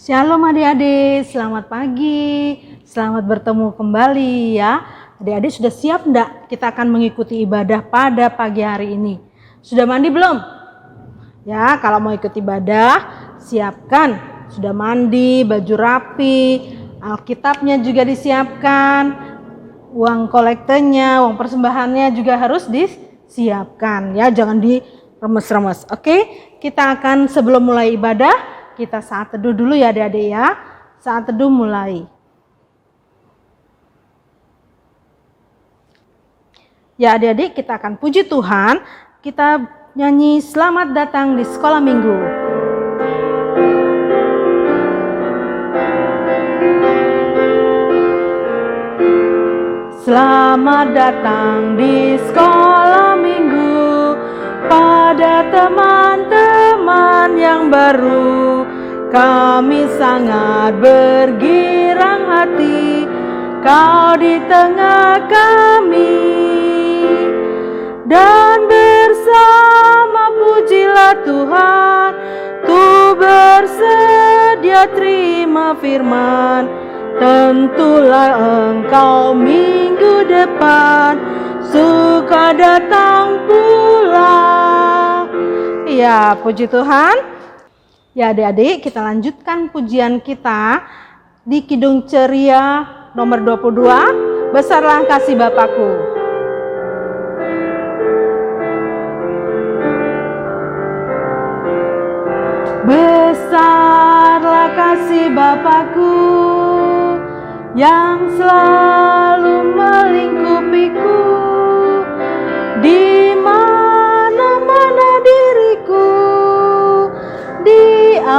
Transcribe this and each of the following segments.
Shalom adik-adik, selamat pagi, selamat bertemu kembali ya. Adik-adik sudah siap enggak kita akan mengikuti ibadah pada pagi hari ini? Sudah mandi belum? Ya, kalau mau ikut ibadah, siapkan. Sudah mandi, baju rapi, Alkitabnya juga disiapkan, uang kolektenya, uang persembahannya juga harus disiapkan ya, jangan diremes-remes. Oke, kita akan sebelum mulai ibadah, kita saat teduh dulu ya adik-adik ya. Saat teduh mulai. Ya adik-adik, kita akan puji Tuhan. Kita nyanyi selamat datang di sekolah minggu. Selamat datang di sekolah minggu pada teman-teman yang baru. Kami sangat bergirang hati, kau di tengah kami. Dan bersama pujilah Tuhan, Tuh bersedia terima firman. Tentulah engkau minggu depan suka datang pula. Ya, puji Tuhan. Ya adik-adik, kita lanjutkan pujian kita di Kidung Ceria nomor 22, Besarlah Kasih Bapakku. Besarlah kasih Bapakku yang selalu melingkupiku, di mana-mana diriku diasuhnya.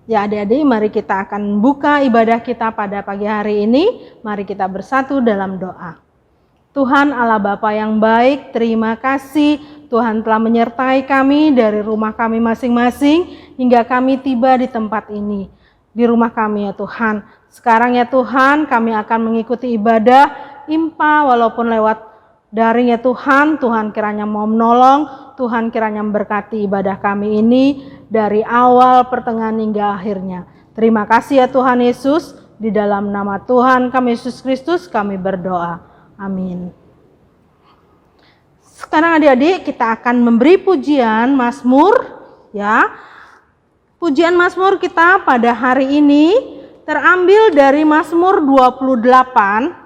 Ya adik-adik, mari kita akan buka ibadah kita pada pagi hari ini. Mari kita bersatu dalam doa. Tuhan Allah Bapa yang baik, terima kasih Tuhan telah menyertai kami dari rumah kami masing-masing hingga kami tiba di tempat ini, di rumah kami ya Tuhan. Sekarang ya Tuhan, kami akan mengikuti ibadah IMPA walaupun lewat daring ya Tuhan. Tuhan kiranya mau menolong, Tuhan kiranya memberkati ibadah kami ini dari awal, pertengahan hingga akhirnya. Terima kasih ya Tuhan Yesus, di dalam nama Tuhan kami Yesus Kristus kami berdoa. Amin. Sekarang adik-adik kita akan memberi pujian Mazmur ya. Pujian Mazmur kita pada hari ini terambil dari Mazmur 28.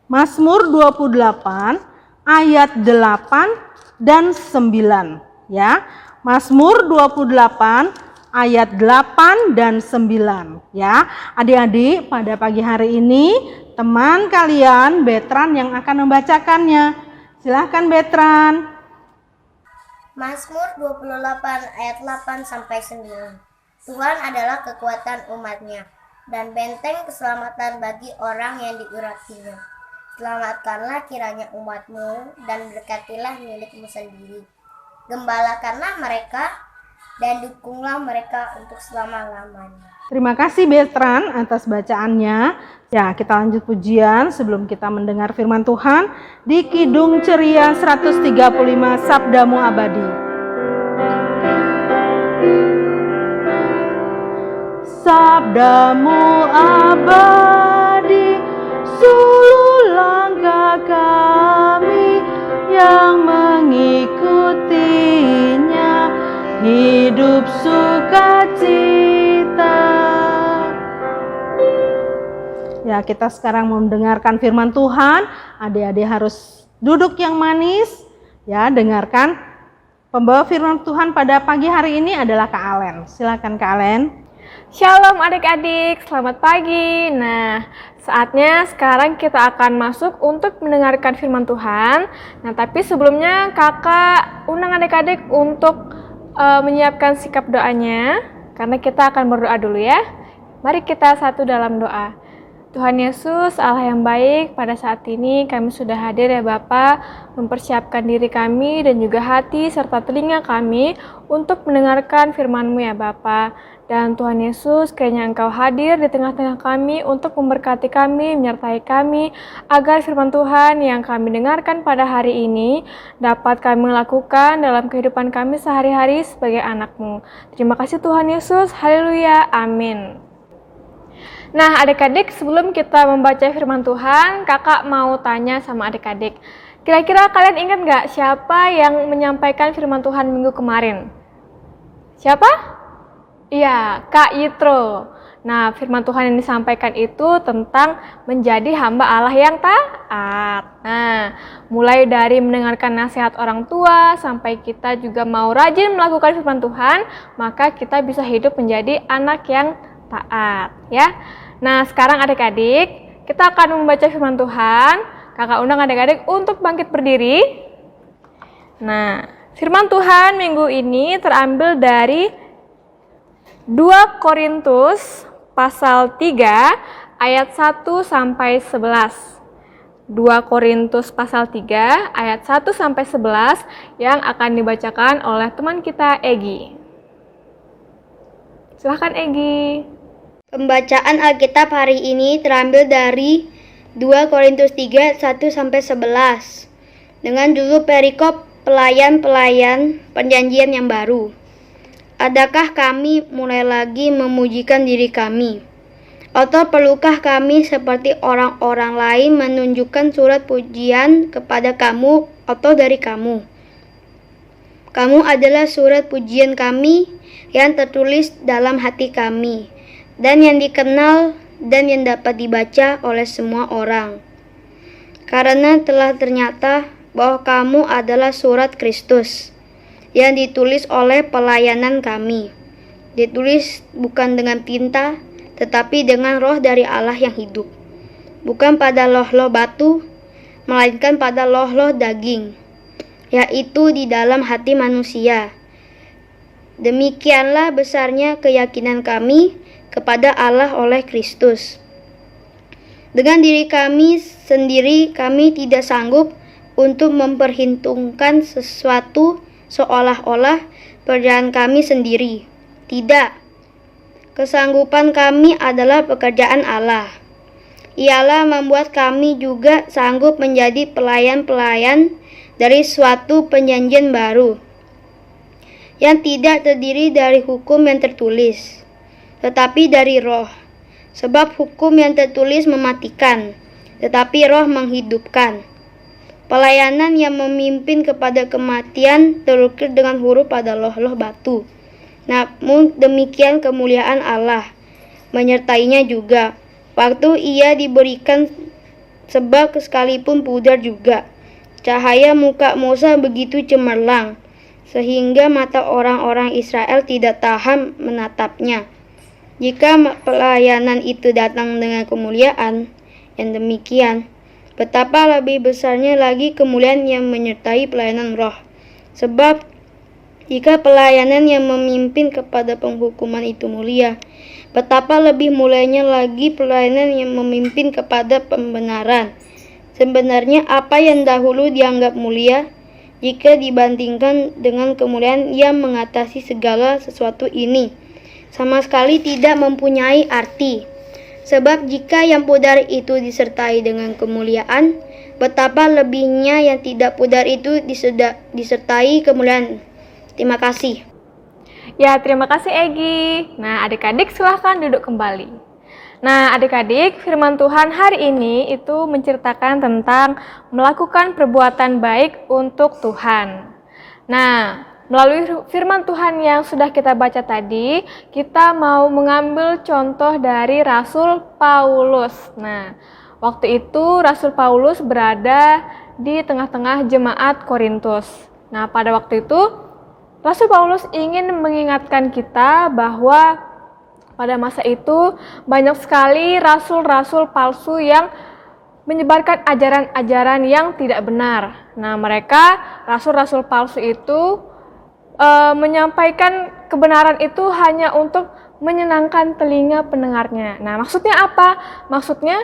Mazmur 28 ayat 8 dan 9 ya. Mazmur 28 ayat 8 dan 9 ya. Adik-adik, pada pagi hari ini teman kalian Betran yang akan membacakannya. Silahkan Betran. Mazmur 28 ayat 8 sampai 9. Tuhan adalah kekuatan umatnya dan benteng keselamatan bagi orang yang diurapinya. Selamatkanlah kiranya umatmu dan berkatilah milikmu sendiri. Gembalakanlah mereka dan dukunglah mereka untuk selama-lamanya. Terima kasih Betran atas bacaannya. Ya, kita lanjut pujian sebelum kita mendengar firman Tuhan di Kidung Ceria 135 Sabdamu Abadi. Sabdamu abadi, suluh langkah kami yang mengikutinya, hidup sukacita. Ya, kita sekarang mendengarkan firman Tuhan. Adik-adik harus duduk yang manis. Ya, dengarkan. Pembawa firman Tuhan pada pagi hari ini adalah Kak Alen. Silakan Kak Alen. Shalom adik-adik, selamat pagi. Nah, saatnya sekarang kita akan masuk untuk mendengarkan firman Tuhan. Nah, tapi sebelumnya kakak undang adik-adik untuk menyiapkan sikap doanya, karena kita akan berdoa dulu ya. Mari kita satu dalam doa. Tuhan Yesus, Allah yang baik, pada saat ini kami sudah hadir ya Bapa, mempersiapkan diri kami dan juga hati serta telinga kami untuk mendengarkan firman-Mu ya Bapa. Dan Tuhan Yesus, kiranya Engkau hadir di tengah-tengah kami untuk memberkati kami, menyertai kami, agar firman Tuhan yang kami dengarkan pada hari ini dapat kami lakukan dalam kehidupan kami sehari-hari sebagai anak-Mu. Terima kasih Tuhan Yesus, haleluya, amin. Nah adik-adik, sebelum kita membaca firman Tuhan, kakak mau tanya sama adik-adik. Kira-kira kalian ingat nggak siapa yang menyampaikan firman Tuhan minggu kemarin? Siapa? Iya, Kak Yitro. Nah, firman Tuhan yang disampaikan itu tentang menjadi hamba Allah yang taat. Nah, mulai dari mendengarkan nasihat orang tua, sampai kita juga mau rajin melakukan firman Tuhan, maka kita bisa hidup menjadi anak yang taat, ya. Nah, sekarang adik-adik, kita akan membaca firman Tuhan. Kakak undang adik-adik untuk bangkit berdiri. Nah, firman Tuhan minggu ini terambil dari 2 Korintus pasal 3 ayat 1 sampai 11. 2 Korintus pasal 3 ayat 1 sampai 11 yang akan dibacakan oleh teman kita Egi. Silahkan Egi. Pembacaan Alkitab hari ini terambil dari 2 Korintus 3 1 sampai 11 dengan judul perikop pelayan-pelayan perjanjian yang baru. Adakah kami mulai lagi memujikan diri kami? Atau perlukah kami seperti orang-orang lain menunjukkan surat pujian kepada kamu atau dari kamu? Kamu adalah surat pujian kami yang tertulis dalam hati kami, dan yang dikenal dan yang dapat dibaca oleh semua orang. Karena telah ternyata bahwa kamu adalah surat Kristus yang ditulis oleh pelayanan kami. Ditulis bukan dengan tinta, tetapi dengan roh dari Allah yang hidup. Bukan pada loh-loh batu, melainkan pada loh-loh daging, yaitu di dalam hati manusia. Demikianlah besarnya keyakinan kami kepada Allah oleh Kristus. Dengan diri kami sendiri kami tidak sanggup untuk memperhitungkan sesuatu seolah-olah pekerjaan kami sendiri. Tidak. Kesanggupan kami adalah pekerjaan Allah. Ialah membuat kami juga sanggup menjadi pelayan-pelayan dari suatu perjanjian baru yang tidak terdiri dari hukum yang tertulis, tetapi dari roh. Sebab hukum yang tertulis mematikan, tetapi roh menghidupkan. Pelayanan yang memimpin kepada kematian terukir dengan huruf pada loh-loh batu. Namun demikian kemuliaan Allah menyertainya juga, waktu ia diberikan, sebab sekalipun pudar juga. Cahaya muka Musa begitu cemerlang, sehingga mata orang-orang Israel tidak tahan menatapnya. Jika pelayanan itu datang dengan kemuliaan yang demikian, betapa lebih besarnya lagi kemuliaan yang menyertai pelayanan roh. Sebab jika pelayanan yang memimpin kepada penghukuman itu mulia, betapa lebih mulianya lagi pelayanan yang memimpin kepada pembenaran. Sebenarnya apa yang dahulu dianggap mulia, jika dibandingkan dengan kemuliaan yang mengatasi segala sesuatu ini, sama sekali tidak mempunyai arti. Sebab jika yang pudar itu disertai dengan kemuliaan, betapa lebihnya yang tidak pudar itu disertai kemuliaan. Terima kasih. Ya, terima kasih Egi. Nah, adik-adik silahkan duduk kembali. Nah, adik-adik, firman Tuhan hari ini itu menceritakan tentang melakukan perbuatan baik untuk Tuhan. Nah, melalui firman Tuhan yang sudah kita baca tadi, kita mau mengambil contoh dari Rasul Paulus. Nah, waktu itu Rasul Paulus berada di tengah-tengah jemaat Korintus. Nah, pada waktu itu Rasul Paulus ingin mengingatkan kita bahwa pada masa itu banyak sekali rasul-rasul palsu yang menyebarkan ajaran-ajaran yang tidak benar. Nah, mereka rasul-rasul palsu itu menyampaikan kebenaran itu hanya untuk menyenangkan telinga pendengarnya. Nah, maksudnya apa? Maksudnya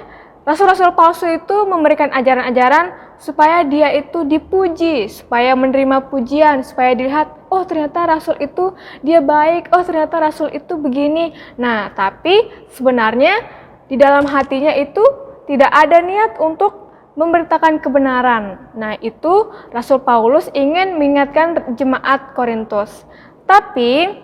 rasul-rasul palsu itu memberikan ajaran-ajaran supaya dia itu dipuji, supaya menerima pujian, supaya dilihat, oh ternyata rasul itu dia baik, oh ternyata rasul itu begini. Nah, tapi sebenarnya di dalam hatinya itu tidak ada niat untuk memberitakan kebenaran. Nah, itu Rasul Paulus ingin mengingatkan jemaat Korintus. Tapi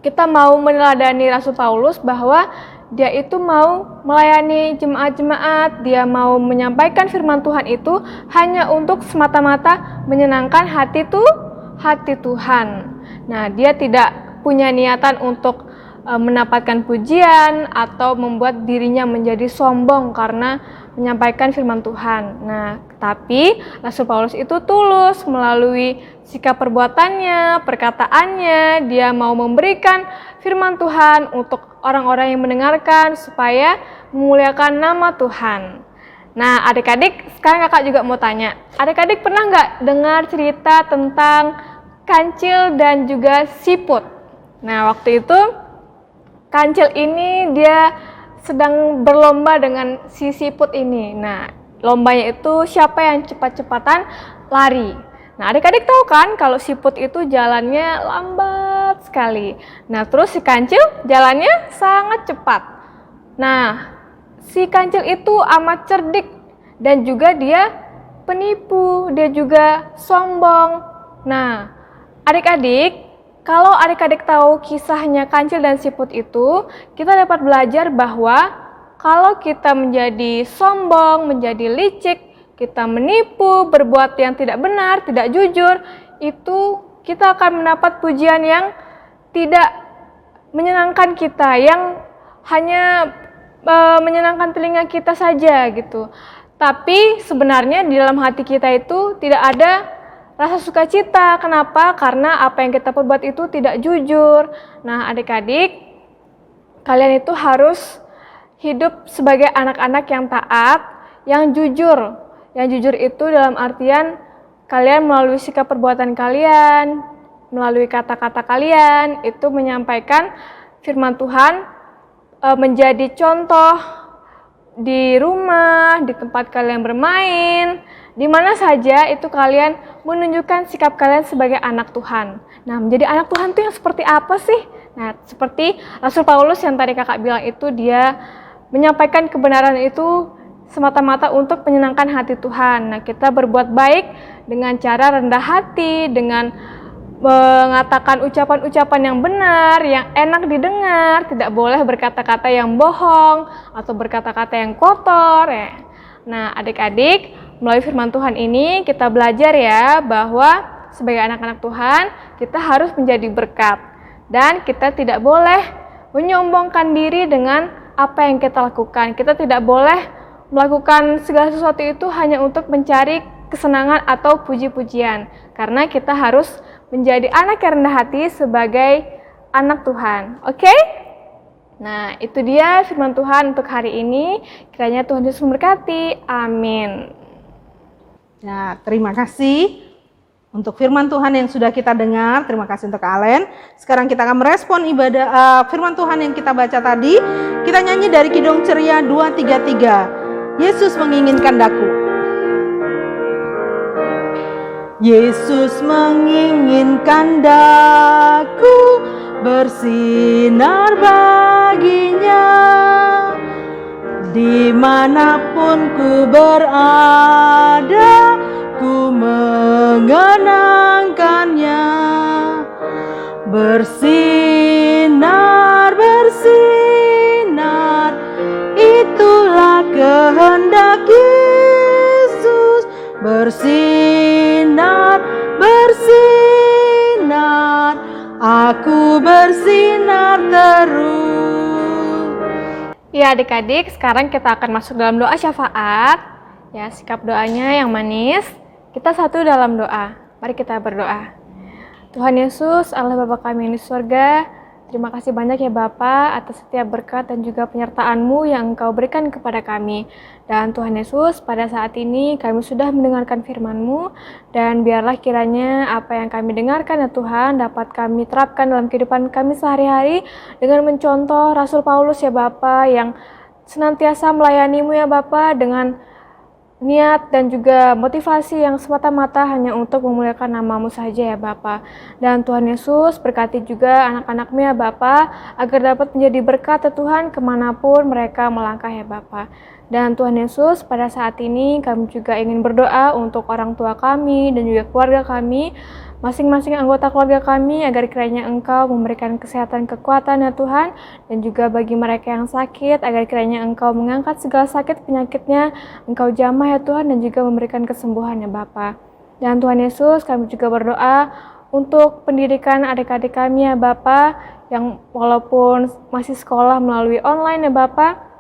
kita mau meneladani Rasul Paulus bahwa dia itu mau melayani jemaat-jemaat, dia mau menyampaikan firman Tuhan itu hanya untuk semata-mata menyenangkan hati Tuhan. Nah, dia tidak punya niatan untuk mendapatkan pujian atau membuat dirinya menjadi sombong karena menyampaikan firman Tuhan. Nah, tapi Rasul Paulus itu tulus melalui sikap perbuatannya, perkataannya, dia mau memberikan firman Tuhan untuk orang-orang yang mendengarkan supaya memuliakan nama Tuhan. Nah, adik-adik, sekarang kakak juga mau tanya. Adik-adik pernah nggak dengar cerita tentang kancil dan juga siput? Nah, waktu itu kancil ini dia sedang berlomba dengan si siput ini. Nah, lombanya itu siapa yang cepat-cepatan lari. Nah, adik-adik tahu kan kalau siput itu jalannya lambat sekali. Nah, terus si kancil jalannya sangat cepat. Nah, si kancil itu amat cerdik dan juga dia penipu, dia juga sombong. Nah, adik-adik, kalau adik-adik tahu kisahnya kancil dan siput itu, kita dapat belajar bahwa kalau kita menjadi sombong, menjadi licik, kita menipu, berbuat yang tidak benar, tidak jujur, itu kita akan mendapat pujian yang tidak menyenangkan kita, yang hanya menyenangkan telinga kita saja gitu. Tapi sebenarnya di dalam hati kita itu tidak ada rasa sukacita. Kenapa? Karena apa yang kita perbuat itu tidak jujur. Nah, adik-adik, kalian itu harus hidup sebagai anak-anak yang taat, yang jujur. Yang jujur itu dalam artian kalian melalui sikap perbuatan kalian, melalui kata-kata kalian, itu menyampaikan firman Tuhan, menjadi contoh di rumah, di tempat kalian bermain, di mana saja itu kalian menunjukkan sikap kalian sebagai anak Tuhan. Nah, menjadi anak Tuhan itu yang seperti apa sih? Nah, seperti Rasul Paulus yang tadi kakak bilang itu, dia menyampaikan kebenaran itu semata-mata untuk menyenangkan hati Tuhan. Nah, kita berbuat baik dengan cara rendah hati, dengan mengatakan ucapan-ucapan yang benar, yang enak didengar, tidak boleh berkata-kata yang bohong atau berkata-kata yang kotor ya. Nah, adik-adik, melalui firman Tuhan ini kita belajar ya bahwa sebagai anak-anak Tuhan kita harus menjadi berkat dan kita tidak boleh menyombongkan diri dengan apa yang kita lakukan. Kita tidak boleh melakukan segala sesuatu itu hanya untuk mencari kesenangan atau puji-pujian, karena kita harus menjadi anak yang rendah hati sebagai anak Tuhan. Oke? Nah, itu dia firman Tuhan untuk hari ini. Kiranya Tuhan Yesus memberkati. Amin. Ya, terima kasih untuk firman Tuhan yang sudah kita dengar. Terima kasih untuk Alen. Sekarang kita akan merespon ibadah firman Tuhan yang kita baca tadi. Kita nyanyi dari Kidung Ceria 233. Yesus menginginkan daku. Yesus menginginkan daku bersinar baginya, dimanapun ku berada, ku mengenangkannya. Bersinar, bersinar, itulah kehendak Yesus. Bersinar, bersinar, aku bersinar terus. Ya adik-adik, sekarang kita akan masuk dalam doa syafaat. Ya, sikap doanya yang manis. Kita satu dalam doa. Mari kita berdoa. Tuhan Yesus, Allah Bapa kami yang di surga, Terima kasih banyak ya Bapa atas setiap berkat dan juga penyertaan-Mu yang Engkau berikan kepada kami. Dan Tuhan Yesus, pada saat ini kami sudah mendengarkan firman-Mu, dan biarlah kiranya apa yang kami dengarkan ya Tuhan dapat kami terapkan dalam kehidupan kami sehari-hari dengan mencontoh Rasul Paulus ya Bapa yang senantiasa melayani-Mu ya Bapa dengan niat dan juga motivasi yang semata-mata hanya untuk memuliakan nama-Mu saja ya Bapa. Dan Tuhan Yesus berkati juga anak-anak-Mu ya Bapa agar dapat menjadi berkat ya Tuhan kemanapun mereka melangkah ya Bapa. Dan Tuhan Yesus, pada saat ini kami juga ingin berdoa untuk orang tua kami dan juga keluarga kami, masing-masing anggota keluarga kami, agar kiranya Engkau memberikan kesehatan kekuatan ya Tuhan, dan juga bagi mereka yang sakit, agar kiranya Engkau mengangkat segala sakit penyakitnya, Engkau jamah ya Tuhan, dan juga memberikan kesembuhan ya Bapa. Dan Tuhan Yesus, kami juga berdoa untuk pendidikan adik-adik kami ya Bapa, yang walaupun masih sekolah melalui online ya Bapa,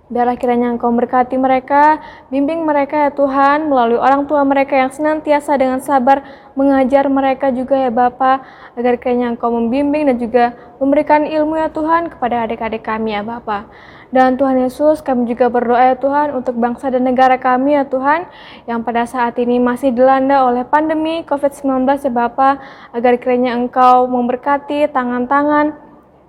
biarlah kiranya Engkau memberkati mereka, bimbing mereka ya Tuhan, melalui orang tua mereka yang senantiasa dengan sabar mengajar mereka juga ya Bapa, agar kiranya Engkau membimbing dan juga memberikan ilmu ya Tuhan kepada adik-adik kami ya Bapa. Dan Tuhan Yesus, kami juga berdoa ya Tuhan untuk bangsa dan negara kami ya Tuhan, yang pada saat ini masih dilanda oleh pandemi COVID-19 ya Bapa, agar kiranya Engkau memberkati tangan-tangan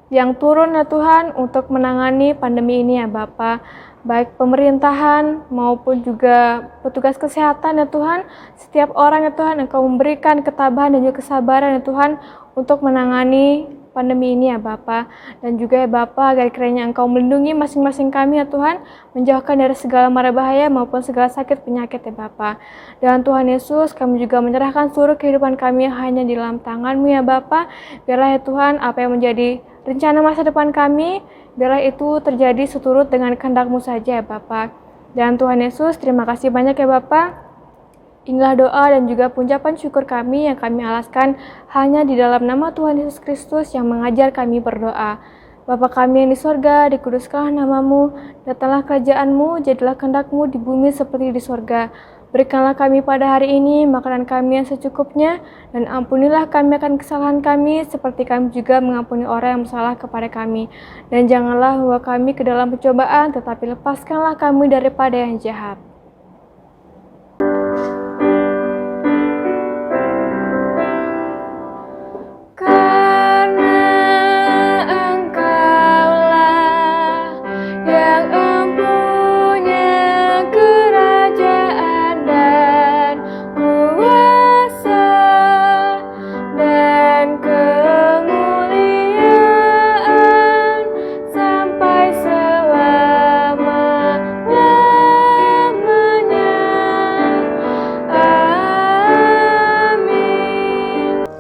yang turun ya Tuhan untuk menangani pandemi ini ya Bapa, baik pemerintahan maupun juga petugas kesehatan ya Tuhan, setiap orang ya Tuhan Engkau memberikan ketabahan dan juga kesabaran ya Tuhan untuk menangani pandemi ini ya Bapa. Dan juga ya Bapa, agar kiranya Engkau melindungi masing-masing kami ya Tuhan, menjauhkan dari segala mara bahaya maupun segala sakit penyakit ya Bapa. Dan Tuhan Yesus, kami juga menyerahkan seluruh kehidupan kami hanya di dalam tangan-Mu ya Bapa. Biarlah ya Tuhan apa yang menjadi rencana masa depan kami, biarlah itu terjadi seturut dengan kehendak-Mu saja ya Bapa. Dan Tuhan Yesus, terima kasih banyak ya Bapa. Inilah doa dan juga ucapan syukur kami yang kami alaskan hanya di dalam nama Tuhan Yesus Kristus yang mengajar kami berdoa. Bapa kami yang di sorga, dikuduskanlah nama-Mu, datanglah kerajaan-Mu, jadilah kehendak-Mu di bumi seperti di sorga. Berikanlah kami pada hari ini makanan kami yang secukupnya, dan ampunilah kami akan kesalahan kami, seperti kami juga mengampuni orang yang bersalah kepada kami. Dan janganlah membawa kami ke dalam pencobaan, tetapi lepaskanlah kami daripada yang jahat.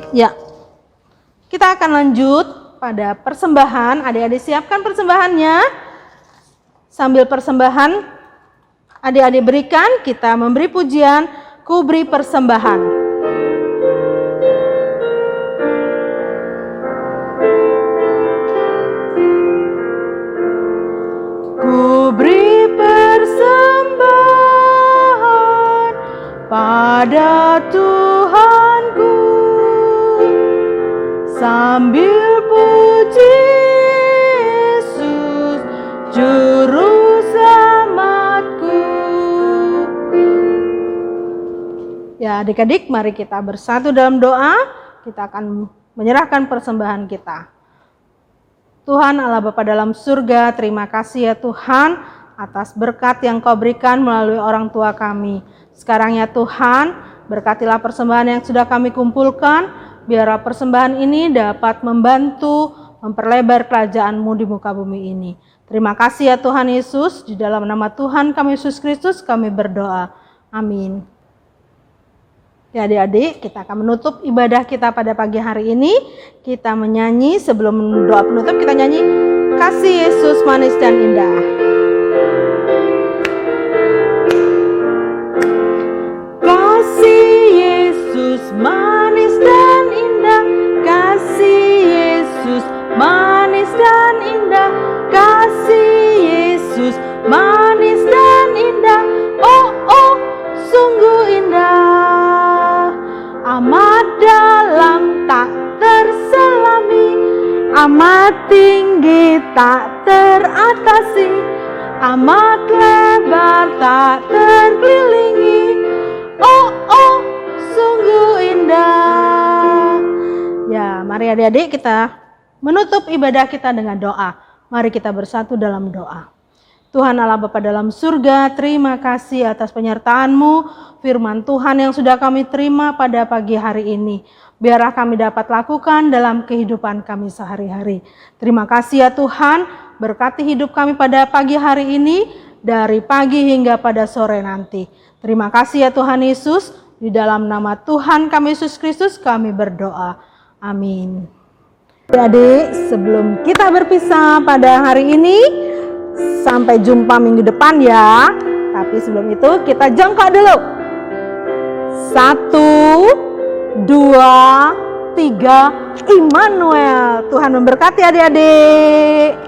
Ya, kita akan lanjut pada persembahan. Adik-adik siapkan persembahannya. Sambil persembahan adik-adik berikan, kita memberi pujian, ku beri persembahan. Ku beri persembahan pada Tuhanku, sambil puji Yesus juru selamatku. Ya adik-adik, mari kita bersatu dalam doa. Kita akan menyerahkan persembahan kita. Tuhan Allah Bapa dalam surga, terima kasih ya Tuhan atas berkat yang Kau berikan melalui orang tua kami. Sekarang ya Tuhan, berkatilah persembahan yang sudah kami kumpulkan, biarlah persembahan ini dapat membantu memperlebar kerajaan-Mu di muka bumi ini. Terima kasih ya Tuhan Yesus, di dalam nama Tuhan kami Yesus Kristus kami berdoa. Amin. Ya adik-adik, kita akan menutup ibadah kita pada pagi hari ini. Kita menyanyi, sebelum doa penutup kita nyanyi Kasih Yesus Manis dan Indah. Kasih Yesus manis dan indah, kasih Yesus manis dan indah, kasih Yesus manis dan indah, oh oh sungguh indah, amat dalam tak terselami, amat tinggi tak teratasi, amat lebar tak terkelilingi. Oh, oh, sungguh indah. Ya, mari adik-adik kita menutup ibadah kita dengan doa. Mari kita bersatu dalam doa. Tuhan Allah Bapa dalam surga, terima kasih atas penyertaan-Mu, firman Tuhan yang sudah kami terima pada pagi hari ini. Biarlah kami dapat lakukan dalam kehidupan kami sehari-hari. Terima kasih ya Tuhan, berkati hidup kami pada pagi hari ini, dari pagi hingga pada sore nanti. Terima kasih ya Tuhan Yesus, di dalam nama Tuhan kami Yesus Kristus kami berdoa. Amin. Adik, sebelum kita berpisah pada hari ini, sampai jumpa minggu depan ya. Tapi sebelum itu kita jongkok dulu. 1, 2, 3, Immanuel. Tuhan memberkati adik-adik.